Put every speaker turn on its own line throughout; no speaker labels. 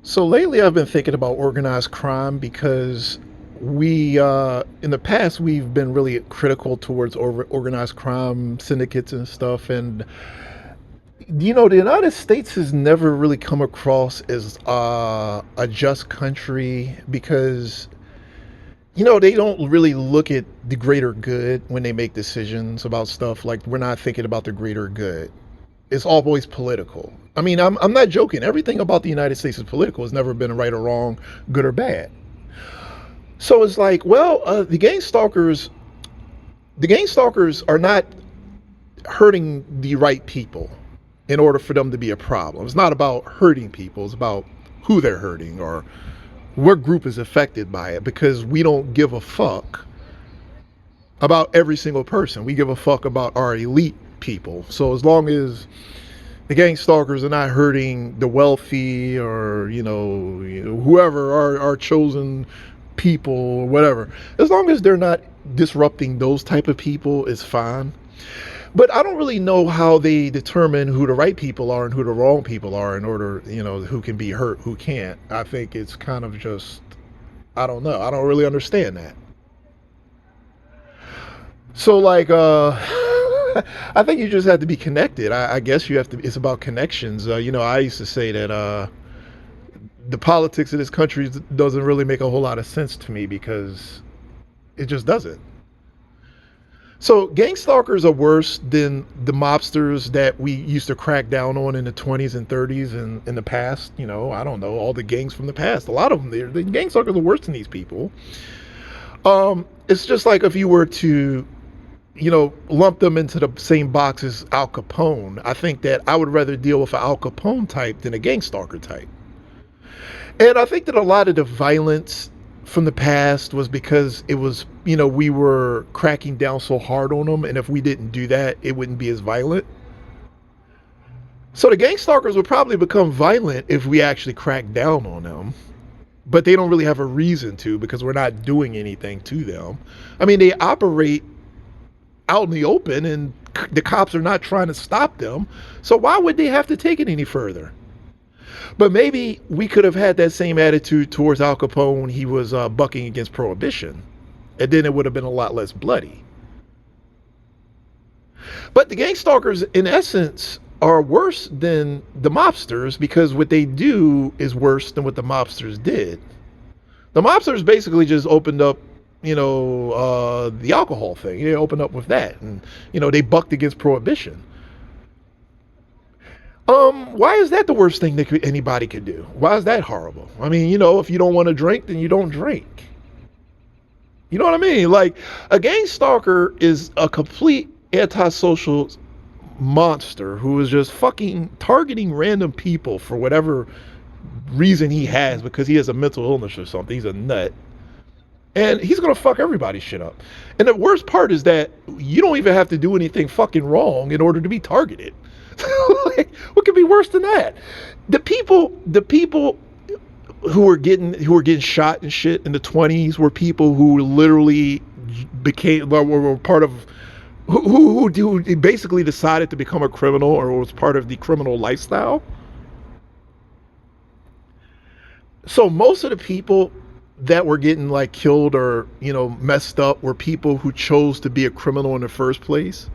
So lately, I've been thinking about organized crime because in the past, we've been really critical towards organized crime syndicates and stuff. And, the United States has never really come across as a just country because, they don't really look at the greater good when they make decisions about stuff. Like, we're not thinking about the greater good. It's always political. I mean, I'm not joking. Everything about the United States is political. It's never been right or wrong, good or bad. So it's like, well, the gang stalkers are not hurting the right people in order for them to be a problem. It's not about hurting people. It's about who they're hurting or what group is affected by it, because we don't give a fuck about every single person. We give a fuck about our elite people. So as long as the gang stalkers are not hurting the wealthy or whoever our chosen people or whatever, as long as they're not disrupting those type of people, is fine. But I don't really know how they determine who the right people are and who the wrong people are in order, who can be hurt, who can't. I think it's kind of just, I don't know. I don't really understand that. So like, I think you just have to be connected. I guess you have to. It's about connections. I used to say that the politics of this country doesn't really make a whole lot of sense to me because it just doesn't. So gang stalkers are worse than the mobsters that we used to crack down on in the 20s and 30s and in the past. I don't know, all the gangs from the past. A lot of them, the gang stalkers are worse than these people. It's just like if you were to lump them into the same box as Al Capone. I think that I would rather deal with an Al Capone type than a gang stalker type. And I think that a lot of the violence from the past was because it was, we were cracking down so hard on them. And if we didn't do that, it wouldn't be as violent. So the gang stalkers would probably become violent if we actually cracked down on them. But they don't really have a reason to, because we're not doing anything to them. I mean, they operate out in the open and the cops are not trying to stop them. So why would they have to take it any further? But maybe we could have had that same attitude towards Al Capone when he was bucking against prohibition. And then it would have been a lot less bloody. But the gang stalkers, in essence, are worse than the mobsters because what they do is worse than what the mobsters did. The mobsters basically just opened up the alcohol thing. They opened up with that, and they bucked against prohibition. Why is that the worst thing that anybody could do? Why is that horrible? I mean, if you don't want to drink, then you don't drink. You know what I mean? Like, a gang stalker is a complete antisocial monster who is just fucking targeting random people for whatever reason he has, because he has a mental illness or something. He's a nut. And he's going to fuck everybody's shit up. And the worst part is that you don't even have to do anything fucking wrong in order to be targeted. Like, what could be worse than that? The people who were getting shot and shit in the 20s were people who literally were part of, who basically decided to become a criminal or was part of the criminal lifestyle. So most of the people that were getting like killed or messed up were people who chose to be a criminal in the first place.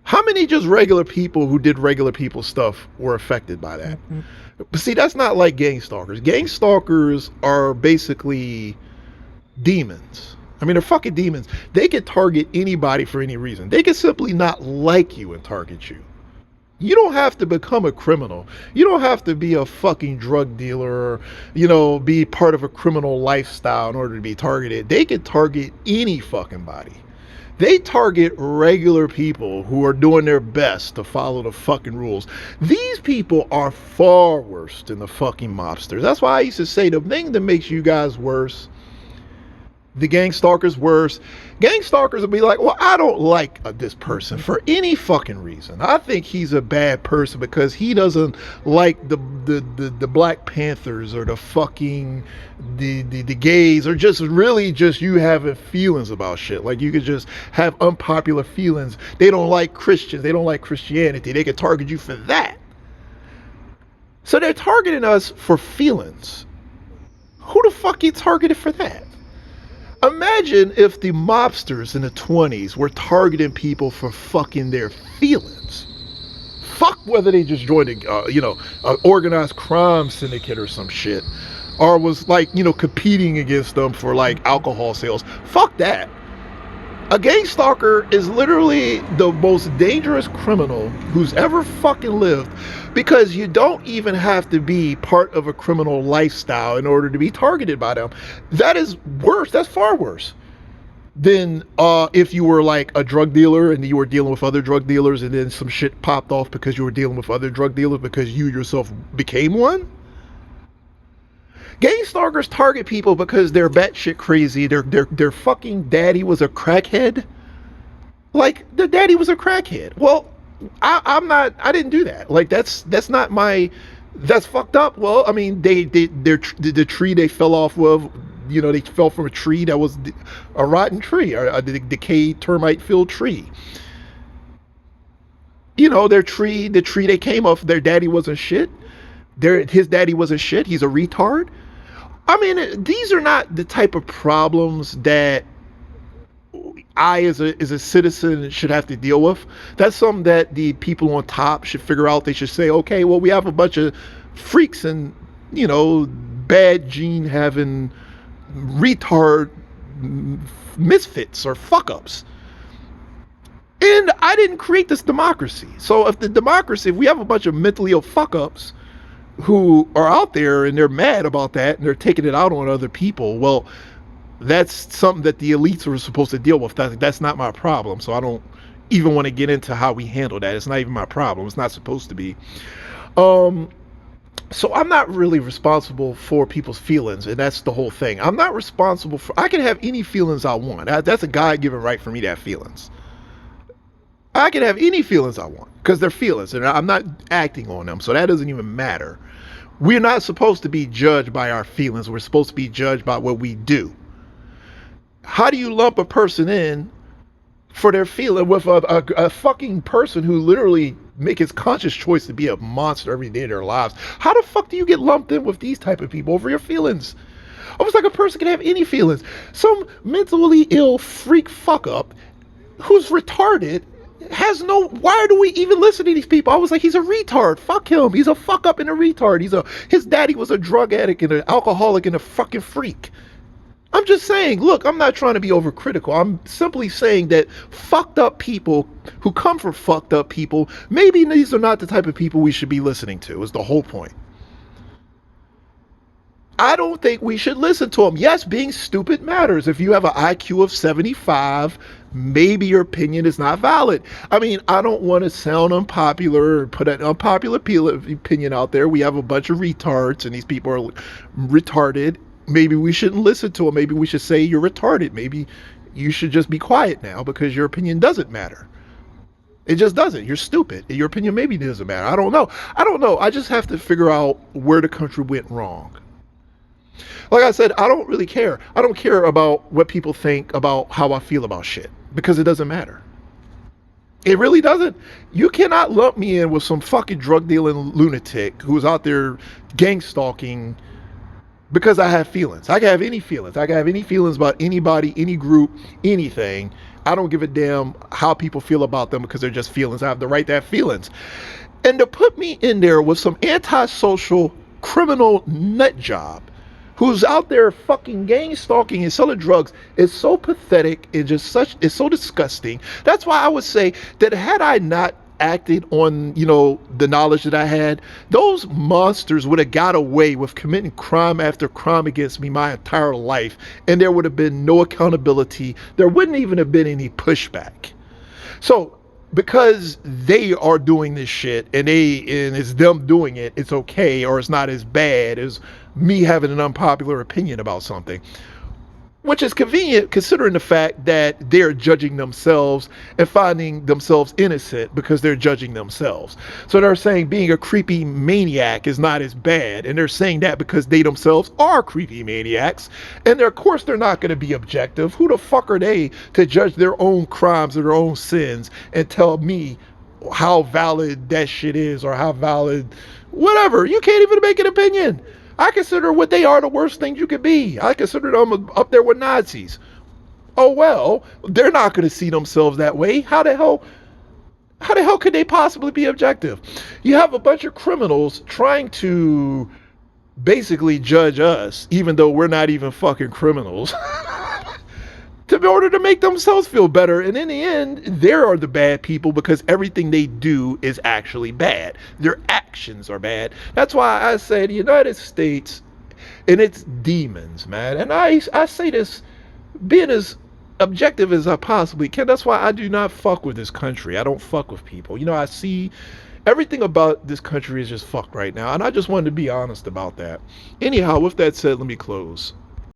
How many just regular people who did regular people stuff were affected by that? Mm-hmm. But see, that's not like gang stalkers. Gang stalkers are basically demons. I mean, they're fucking demons. They can target anybody for any reason. They can simply not like you and target you. You don't have to become a criminal. You don't have to be a fucking drug dealer or, be part of a criminal lifestyle in order to be targeted. They can target any fucking body. They target regular people who are doing their best to follow the fucking rules. These people are far worse than the fucking mobsters. That's why I used to say the thing that makes you guys worse, the gang stalkers worse. Gang stalkers will be like, well, I don't like this person for any fucking reason. I think he's a bad person because he doesn't like the Black Panthers or the fucking the gays, or just really just you having feelings about shit. Like, you could just have unpopular feelings. They don't like Christians. They don't like Christianity. They could target you for that. So So they're targeting us for feelings. Who the fuck get targeted for that? Imagine if the mobsters in the 20s were targeting people for fucking their feelings. Fuck whether they just joined an organized crime syndicate or some shit, or was like, competing against them for like alcohol sales. Fuck that. A gang stalker is literally the most dangerous criminal who's ever fucking lived, because you don't even have to be part of a criminal lifestyle in order to be targeted by them. That is worse. That's far worse than if you were like a drug dealer and you were dealing with other drug dealers and then some shit popped off because you were dealing with other drug dealers because you yourself became one. Gang stalkers target people because they're batshit crazy. Their fucking daddy was a crackhead. Like, their daddy was a crackhead. Well, I didn't do that. Like, that's not my, that's fucked up. Well, I mean, the tree they fell off of, they fell from a tree that was a rotten tree, or a decayed termite filled tree. The tree they came off, their daddy wasn't shit. His daddy wasn't shit. He's a retard. I mean, these are not the type of problems that I, as a citizen, should have to deal with. That's something that the people on top should figure out. They should say, okay, well, we have a bunch of freaks and, bad gene having retard misfits or fuck ups. And I didn't create this democracy. So if we have a bunch of mentally ill fuck ups who are out there and they're mad about that and they're taking it out on other people, well, that's something that the elites are supposed to deal with. That's not my problem. So I don't even want to get into how we handle that. It's not even my problem. It's not supposed to be. So I'm not really responsible for people's feelings, and that's the whole thing. I'm not responsible for, I can have any feelings I want. That's a God-given right for me to have feelings. I can have any feelings I want because they're feelings and I'm not acting on them. So that doesn't even matter. We're not supposed to be judged by our feelings. We're supposed to be judged by what we do. How do you lump a person in for their feeling with a fucking person who literally make his conscious choice to be a monster every day of their lives? How the fuck do you get lumped in with these type of people over your feelings? Almost like a person can have any feelings. Some mentally ill freak fuck up who's retarded has no, why do we even listen to these people? I was like, he's a retard. Fuck him. He's a fuck up and a retard. His daddy was a drug addict and an alcoholic and a fucking freak. I'm just saying, look, I'm not trying to be overcritical. I'm simply saying that fucked up people who come from fucked up people, maybe these are not the type of people we should be listening to, is the whole point. I don't think we should listen to them. Yes, being stupid matters. If you have an IQ of 75, maybe your opinion is not valid. I mean, I don't want to sound unpopular or put an unpopular opinion out there. We have a bunch of retards and these people are retarded. Maybe we shouldn't listen to them. Maybe we should say you're retarded. Maybe you should just be quiet now because your opinion doesn't matter. It just doesn't. You're stupid. Your opinion maybe doesn't matter. I don't know. I just have to figure out where the country went wrong. Like I said, I don't really care. I don't care about what people think about how I feel about shit because it doesn't matter. It really doesn't. You cannot lump me in with some fucking drug dealing lunatic who's out there gang stalking because I have feelings. I can have any feelings. I can have any feelings about anybody, any group, anything. I don't give a damn how people feel about them because they're just feelings. I have the right to have feelings. And to put me in there with some antisocial criminal nut job who's out there fucking gang stalking and selling drugs is so pathetic and it's so disgusting. That's why I would say that had I not acted on, the knowledge that I had, those monsters would have got away with committing crime after crime against me my entire life, and there would have been no accountability. There wouldn't even have been any pushback. So because they are doing this shit and it's them doing it, it's okay, or it's not as bad as me having an unpopular opinion about something, which is convenient considering the fact that they're judging themselves and finding themselves innocent because they're judging themselves. So they're saying being a creepy maniac is not as bad, and they're saying that because they themselves are creepy maniacs, and of course they're not going to be objective. Who the fuck are they to judge their own crimes or their own sins and tell me how valid that shit is or how valid Whatever. You can't even make an opinion. I consider what they are the worst things you could be. I consider them up there with Nazis. Oh well, they're not going to see themselves that way. How the hell could they possibly be objective? You have a bunch of criminals trying to basically judge us, even though we're not even fucking criminals, in order to make themselves feel better. And in the end, they are the bad people because everything they do is actually bad. Their actions are bad. That's why I say the United States and its demons, man. And I say this being as objective as I possibly can. That's why I do not fuck with this country. I don't fuck with people. I see everything about this country is just fucked right now. And I just wanted to be honest about that. Anyhow, with that said, let me close.